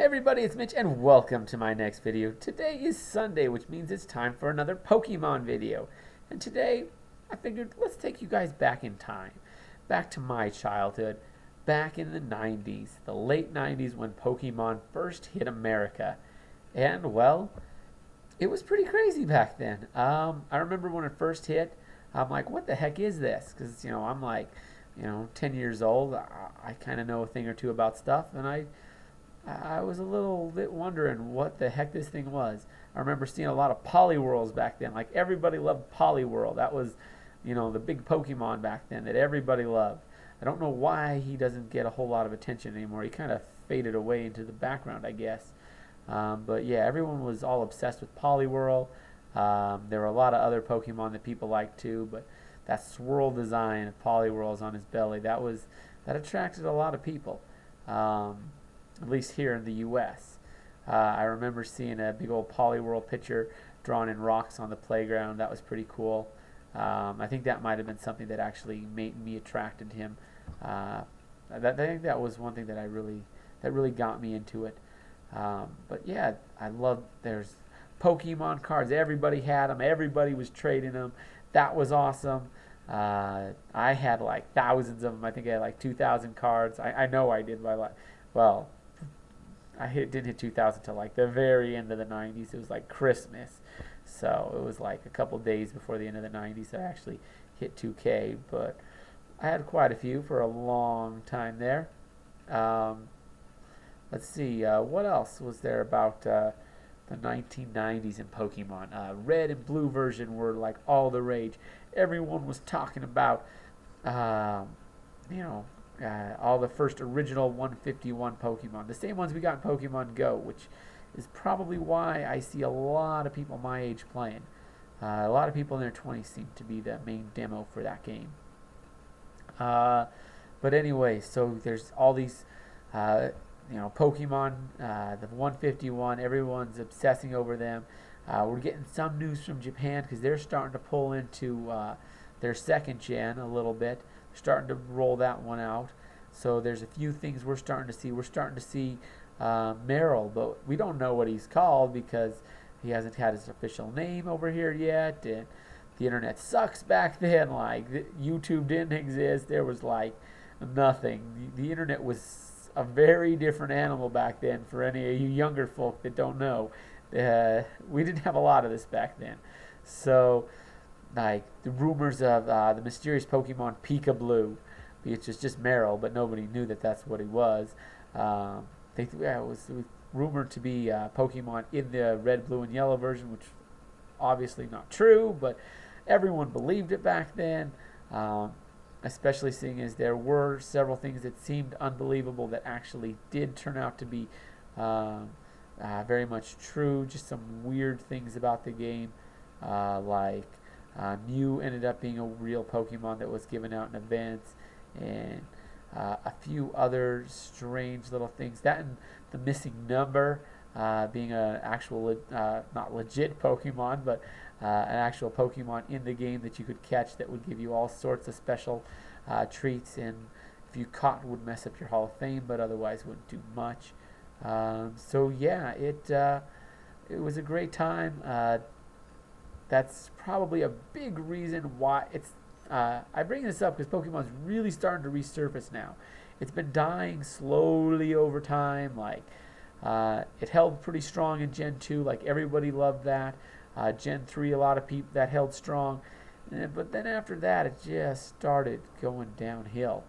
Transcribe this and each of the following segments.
Hey everybody, it's Mitch and welcome to my next video. Today is Sunday, which means it's time for another Pokemon video. And today, I figured let's take you guys back in time. Back to my childhood. Back in the 90s, the late 90s when Pokemon first hit America. And well, it was pretty crazy back then. I remember when it first hit, I'm like, what the heck is this? Because, I'm like, 10 years old. I kind of know a thing or two about stuff, and I was a little bit wondering what the heck this thing was. I remember seeing a lot of Poliwhirls back then. Like everybody loved Poliwhirl. That was, the big Pokemon back then that everybody loved. I don't know why he doesn't get a whole lot of attention anymore. He kind of faded away into the background, I guess. But yeah, everyone was all obsessed with Poliwhirl. There were a lot of other Pokemon that people liked too, but that swirl design of Poliwhirls on his belly, that attracted a lot of people. At least here in the U.S. I remember seeing a big old Poliwhirl picture drawn in rocks on the playground. That was pretty cool. I think that might have been something that actually made me attracted to him. I think that was one thing that really got me into it. But yeah, I love. There's Pokemon cards. Everybody had them. Everybody was trading them. That was awesome. I had like thousands of them. I think I had like 2,000 cards. I know I did. Well, didn't hit 2000 till like the very end of the 90s. It was like Christmas, so it was like a couple days before the end of the 90s. I actually hit 2K, but I had quite a few for a long time there. Let's see, what else was there about the 1990s in Pokemon? Red and blue version were like all the rage. Everyone was talking about, you know, all the first original 151 Pokemon, the same ones we got in Pokemon Go, which is probably why I see a lot of people my age playing. A lot of people in their 20s seem to be the main demo for that game. But anyway, so there's all these, Pokemon, the 151. Everyone's obsessing over them. We're getting some news from Japan because they're starting to pull into their second gen a little bit. Starting to roll that one out. So there's a few things we're starting to see. We're starting to see Meryl, but we don't know what he's called because he hasn't had his official name over here yet. And the internet sucks back then. Like YouTube didn't exist. There was like nothing. The internet was a very different animal back then. For any of you younger folk that don't know, we didn't have a lot of this back then. So like the rumors of the mysterious Pokemon Pika-Blue, which is just Meryl, but nobody knew that that's what he was. It was rumored to be Pokemon in the red, blue, and yellow version, which obviously not true, but everyone believed it back then. Especially seeing as there were several things that seemed unbelievable that actually did turn out to be very much true. Just some weird things about the game, like Mew ended up being a real Pokemon that was given out in events, and a few other strange little things. That and the missing number being an actual, not legit Pokemon, but an actual Pokemon in the game that you could catch that would give you all sorts of special treats, and if you caught would mess up your Hall of Fame, but otherwise wouldn't do much. So yeah, it was a great time. That's probably a big reason why it's. I bring this up because Pokemon's really starting to resurface now. It's been dying slowly over time. Like it held pretty strong in Gen 2. Like everybody loved that. Gen 3, a lot of people that held strong. But then after that, it just started going downhill.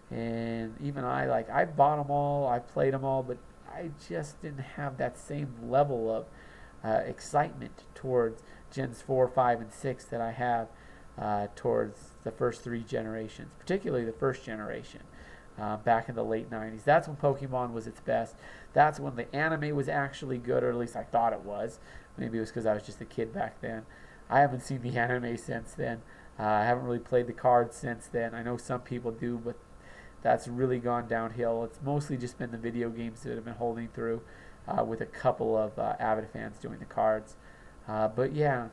And even I bought them all. I played them all, but I just didn't have that same level of excitement towards Gens 4, 5, and 6 that I have towards the first three generations, particularly the first generation back in the late 90s. That's when Pokemon was its best. That's when the anime was actually good, or at least I thought it was. Maybe it was because I was just a kid back then. I haven't seen the anime since then. I haven't really played the cards since then. I know some people do, but that's really gone downhill. It's mostly just been the video games that have been holding through, with a couple of avid fans doing the cards. But yeah,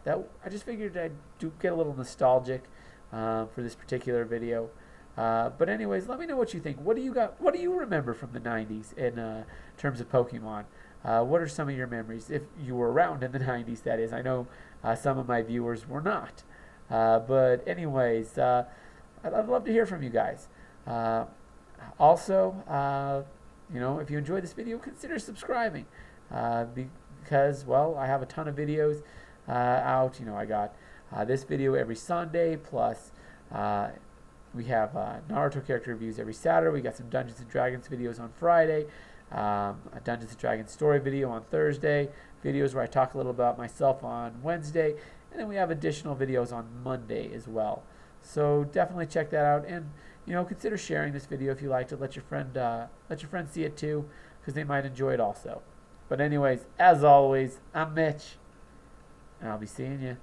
I just figured I'd get a little nostalgic for this particular video. But anyways, let me know what you think. What do you got? What do you remember from the 90s in terms of Pokemon? What are some of your memories? If you were around in the 90s, that is. I know some of my viewers were not. But anyways, I'd love to hear from you guys. Also, if you enjoyed this video, consider subscribing. Because, well, I have a ton of videos out. I got this video every Sunday, plus we have Naruto character reviews every Saturday. We got some Dungeons and Dragons videos on Friday, a Dungeons and Dragons story video on Thursday, videos where I talk a little about myself on Wednesday, and then we have additional videos on Monday as well. So definitely check that out, and consider sharing this video if you liked it. Let your friend see it too, because they might enjoy it also. But anyways, as always, I'm Mitch, and I'll be seeing you